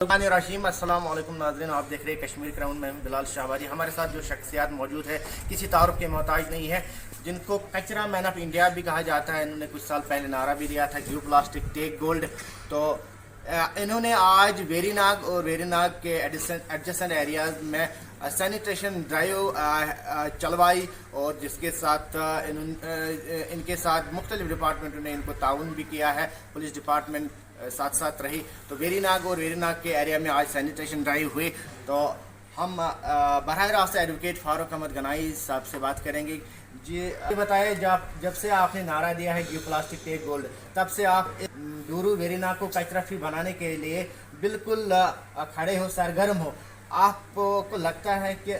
रशीम अस्सलाम वालेकुम नाज़रीन, आप देख रहे हैं कश्मीर क्राउन में हूं बिलाल शाहबाजी। हमारे साथ जो शख्सियात मौजूद है किसी तारुफ के मोहताज नहीं है, जिनको कचरा मैन ऑफ इंडिया भी कहा जाता है। इन्होंने कुछ साल पहले नारा भी दिया था, गिव प्लास्टिक टेक गोल्ड। तो इन्होंने आज वेरीनाग और वेरीनाग के एडजेसेंट एरियाज में सैनिटेशन ड्राइव चलवाई, और जिसके साथ इनके साथ मुख्तलिफ डिपार्टमेंटों ने इनको ताउन भी किया है। पुलिस डिपार्टमेंट साथ साथ रही। तो वेरीनाग और वेरीनाग के एरिया में आज सैनिटेशन ड्राइव हुई। तो हम बरह रास्त एडवोकेट फारूक अहमद गनाई साहब से बात करेंगे। जी ये बताएं, जब से आपने नारा दिया है गिव प्लास्टिक टेक गोल्ड, तब से आप डूरू वेरीनाग को कचरा फ्री बनाने के लिए बिल्कुल खड़े हो, सरगर्म हो। आपको लगता है कि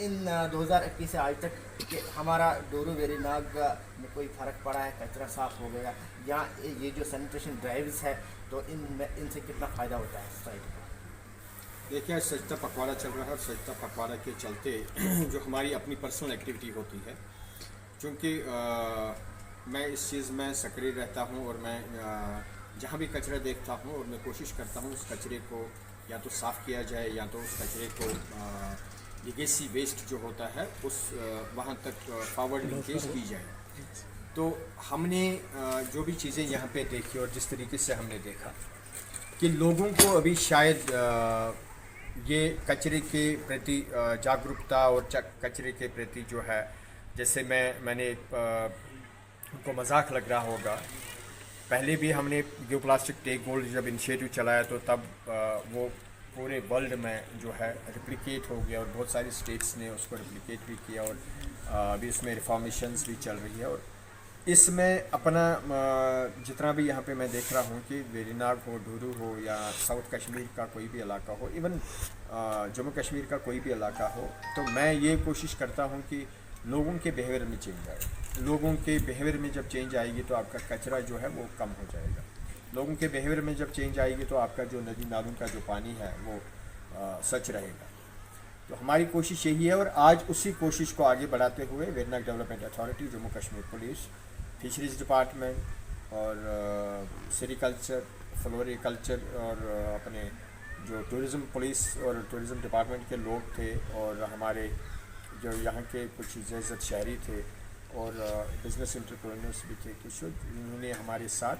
इन 2021 से आज तक कि हमारा डोरू वेरीनाग में कोई फ़र्क पड़ा है, कचरा साफ़ हो गया, या ये जो सैनिटेशन ड्राइव्स है तो इनसे कितना फ़ायदा होता है सोसाइटी को? देखिए, आज सजता पखवाड़ा चल रहा है और सजता पखवाड़ा के चलते जो हमारी अपनी पर्सनल एक्टिविटी होती है, क्योंकि मैं इस चीज़ में सक्रिय रहता हूँ और मैं जहाँ भी कचरा देखता हूँ और मैं कोशिश करता हूँ उस कचरे को या तो साफ़ किया जाए या तो उस कचरे को लीगेसी वेस्ट जो होता है उस वहाँ तक फॉरवर्ड लिंकेज की जाए। तो हमने जो भी चीज़ें यहाँ पे देखी और जिस तरीके से हमने देखा कि लोगों को अभी शायद ये कचरे के प्रति जागरूकता और कचरे के प्रति जो है, जैसे मैंने उनको मजाक लग रहा होगा, पहले भी हमने गिव प्लास्टिक टेक गोल्ड जब इनिशिएटिव चलाया तो तब वो पूरे वर्ल्ड में जो है रिप्लिकेट हो गया और बहुत सारी स्टेट्स ने उसको रिप्लिकेट भी किया और अभी उसमें रिफॉर्मेशंस भी चल रही है। और इसमें अपना जितना भी यहाँ पे मैं देख रहा हूँ कि वेरीनाग हो, डूरू हो या साउथ कश्मीर का कोई भी इलाका हो, इवन जम्मू कश्मीर का कोई भी इलाका हो, तो मैं ये कोशिश करता हूँ कि लोगों के बिहेवियर में चेंज आए। लोगों के बिहेवियर में जब चेंज आएगी तो आपका कचरा जो है वो कम हो जाएगा। लोगों के बिहेवियर में जब चेंज आएगी तो आपका जो नदी नालों का जो पानी है वो सच रहेगा। तो हमारी कोशिश यही है और आज उसी कोशिश को आगे बढ़ाते हुए Verinag development authority, Jammu Kashmir police, fisheries department और सेरिकल्चर, फ्लोरिकल्चर और अपने जो टूरिज़म पुलिस और टूरिज़म डिपार्टमेंट के लोग थे और हमारे जो यहाँ के कुछ इज़्ज़त शहरी थे और बिज़नेस एंटरप्रेन्योर्स भी थे कुछ, उन्होंने हमारे साथ,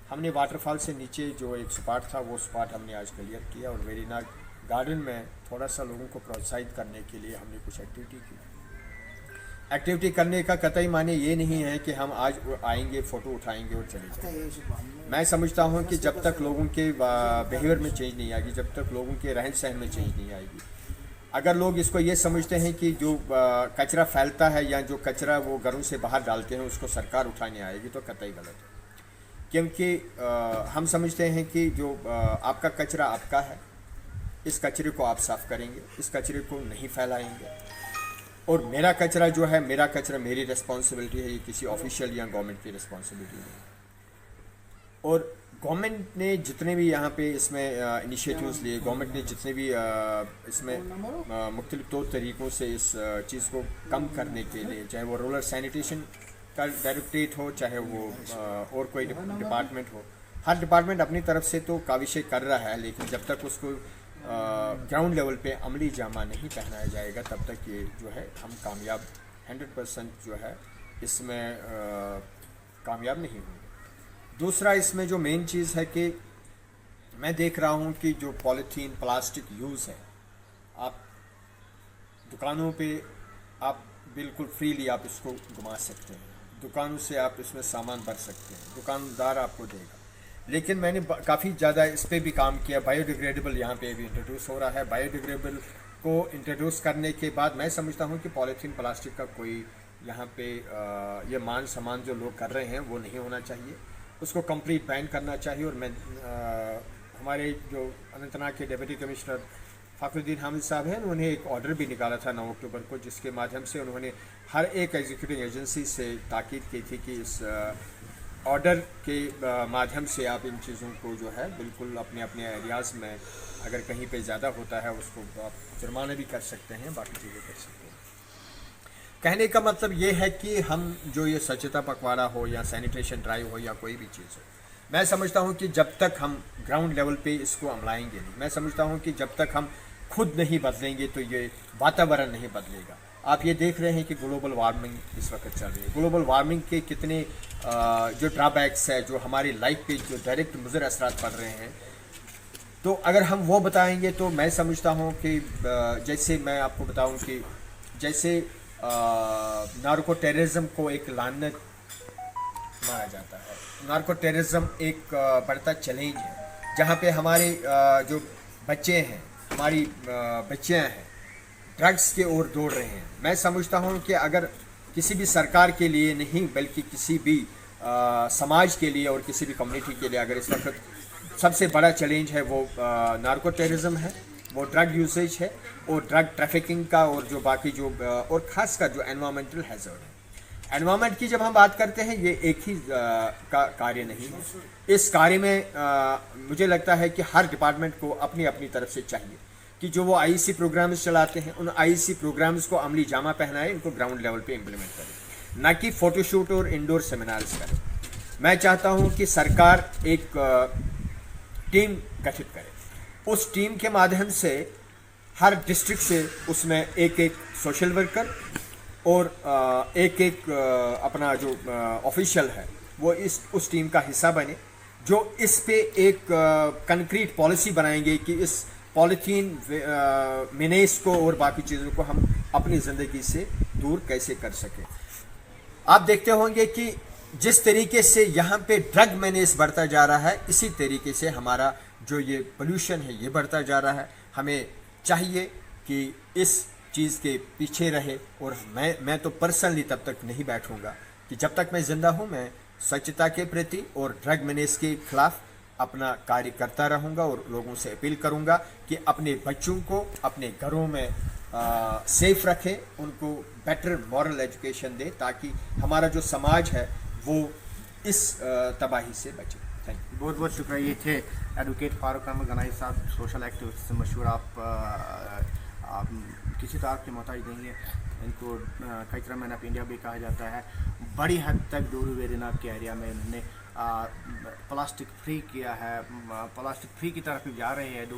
हमने वाटरफॉल से नीचे जो एक स्पॉट था वो स्पॉट हमने आज क्लियर किया और वेरीनाग गार्डन में थोड़ा सा लोगों को प्रोत्साहित करने के लिए हमने कुछ एक्टिविटी करने का कतई माने ये नहीं है कि हम आज आएंगे, फ़ोटो उठाएंगे और चले जाएंगे। मैं समझता हूँ कि जब तक लोगों के बिहेवियर में चेंज नहीं आएगी, जब तक लोगों के रहन सहन में चेंज नहीं आएगी, अगर लोग इसको ये समझते हैं कि जो कचरा फैलता है या जो कचरा वो घरों से बाहर डालते हैं उसको सरकार उठाने आएगी, तो कतई गलत है। क्योंकि हम समझते हैं कि जो आपका कचरा आपका है, इस कचरे को आप साफ़ करेंगे, इस कचरे को नहीं फैलाएंगे, और मेरा कचरा जो है, मेरा कचरा मेरी रिस्पॉन्सिबिलिटी है, ये किसी ऑफिशियल या गवर्नमेंट की रिस्पॉन्सिबिलिटी नहीं। और गवर्नमेंट ने जितने भी यहाँ पे इसमें इनिशिएटिव्स लिए, गवर्नमेंट ने जितने भी इसमें मुख्तलिफ तौर तरीक़ों से इस चीज़ को कम करने के लिए, चाहे वो रूरल सैनिटेशन का डायरेक्टरेट हो, चाहे वो और कोई डिपार्टमेंट हो, हर डिपार्टमेंट अपनी तरफ से तो काविशें कर रहा है, लेकिन जब तक उसको ग्राउंड लेवल पे अमली जामा नहीं पहनाया जाएगा तब तक ये जो है हम कामयाब 100% जो है इसमें कामयाब नहीं होंगे। दूसरा, इसमें जो मेन चीज़ है कि मैं देख रहा हूँ कि जो पॉलीथीन प्लास्टिक यूज़ है, आप दुकानों पे आप बिल्कुल फ्रीली आप इसको घुमा सकते हैं, दुकानों से आप इसमें सामान भर सकते हैं, दुकानदार आपको देगा। लेकिन मैंने काफ़ी ज़्यादा इस पर भी काम किया। बायोडिग्रेडेबल यहाँ पे भी इंट्रोड्यूस हो रहा है। बायोडिग्रेडेबल को इंट्रोड्यूस करने के बाद मैं समझता हूँ कि पॉलीथीन प्लास्टिक का कोई यहाँ पे ये मान सम्मान जो लोग कर रहे हैं वो नहीं होना चाहिए, उसको कंप्लीट बैन करना चाहिए। और मैं हमारे जो अनंतनाग के डिप्टी कमिश्नर फ़खरुद्दीन हामिद साहब हैं, उन्होंने एक ऑर्डर भी निकाला था 9 अक्टूबर को, जिसके माध्यम से उन्होंने हर एक एग्जीक्यूटिव एजेंसी से ताकीद की थी कि इस ऑर्डर के माध्यम से आप इन चीज़ों को जो है बिल्कुल अपने अपने एरियाज़ में अगर कहीं पे ज़्यादा होता है उसको आप जुर्माना भी कर सकते हैं, बाकी चीज़ें कर सकते हैं। कहने का मतलब ये है कि हम जो ये स्वच्छता पखवाड़ा हो या सैनिटेशन ड्राइव हो या कोई भी चीज़ हो, मैं समझता हूँ कि जब तक हम ग्राउंड लेवल पे इसको अमलाएंगे नहीं, मैं समझता हूँ कि जब तक हम खुद नहीं बदलेंगे तो ये वातावरण नहीं बदलेगा। आप ये देख रहे हैं कि ग्लोबल वार्मिंग इस वक्त चल रही है। ग्लोबल वार्मिंग के कितने जो ड्रॉबैक्स है, जो हमारी लाइफ पे जो डायरेक्ट मुज़र असरात पड़ रहे हैं, तो अगर हम वो बताएंगे तो मैं समझता हूँ कि जैसे मैं आपको बताऊँ कि जैसे नार्को टेररिज्म को एक लानत माना जाता है। नार्को टेररिज्म एक बढ़ता चैलेंज है जहाँ पे हमारे जो बच्चे हैं, हमारी बच्चियाँ हैं, ड्रग्स के ओर दौड़ रहे हैं। मैं समझता हूँ कि अगर किसी भी सरकार के लिए नहीं बल्कि किसी भी समाज के लिए और किसी भी कम्युनिटी के लिए अगर इस वक्त सबसे बड़ा चैलेंज है वो नार्को टेररिज्म है, वो ड्रग यूसेज है और ड्रग ट्रैफिकिंग का और जो बाकी जो और ख़ास कर जो एनवायरमेंटल हैज़र्ड है। एनवायरमेंट की जब हम बात करते हैं ये एक ही का कार्य नहीं है। इस कार्य में मुझे लगता है कि हर डिपार्टमेंट को अपनी अपनी तरफ से चाहिए कि जो वो आईसी प्रोग्राम्स चलाते हैं उन आईसी प्रोग्राम्स को अमली जामा पहनाए, इनको ग्राउंड लेवल पे इम्प्लीमेंट करें, ना कि फ़ोटोशूट और इंडोर सेमिनार्स करें। मैं चाहता हूँ कि सरकार एक टीम गठित करे, उस टीम के माध्यम से हर डिस्ट्रिक्ट से उसमें एक एक सोशल वर्कर और एक एक अपना जो ऑफिशियल है वो उस टीम का हिस्सा बने, जो इस पे एक कंक्रीट पॉलिसी बनाएंगे कि इस पॉलीथीन मिनेस को और बाकी चीज़ों को हम अपनी ज़िंदगी से दूर कैसे कर सकें। आप देखते होंगे कि जिस तरीके से यहाँ पे ड्रग मेनेस बढ़ता जा रहा है, इसी तरीके से हमारा जो ये पोल्यूशन है ये बढ़ता जा रहा है। हमें चाहिए कि इस चीज़ के पीछे रहे और मैं तो पर्सनली तब तक नहीं बैठूंगा कि जब तक मैं ज़िंदा हूँ मैं स्वच्छता के प्रति और ड्रग मेनेस के खिलाफ अपना कार्य करता रहूँगा और लोगों से अपील करूँगा कि अपने बच्चों को अपने घरों में सेफ रखें, उनको बेटर मॉरल एजुकेशन दें ताकि हमारा जो समाज है वो इस तबाही से बचे। Thank you. बहुत बहुत शुक्रिया। ये थे एडवोकेट फारूक अहमद गनाई साहब, सोशल एक्टिविस्ट से मशहूर। आप किसी तार के मोहताज नहीं है, इनको कचरा मैन ऑफ इंडिया भी कहा जाता है। बड़ी हद तक डोरू वेरीनाग के एरिया में इन्होंने प्लास्टिक फ्री किया है, प्लास्टिक फ्री की तरफ जा रहे हैं।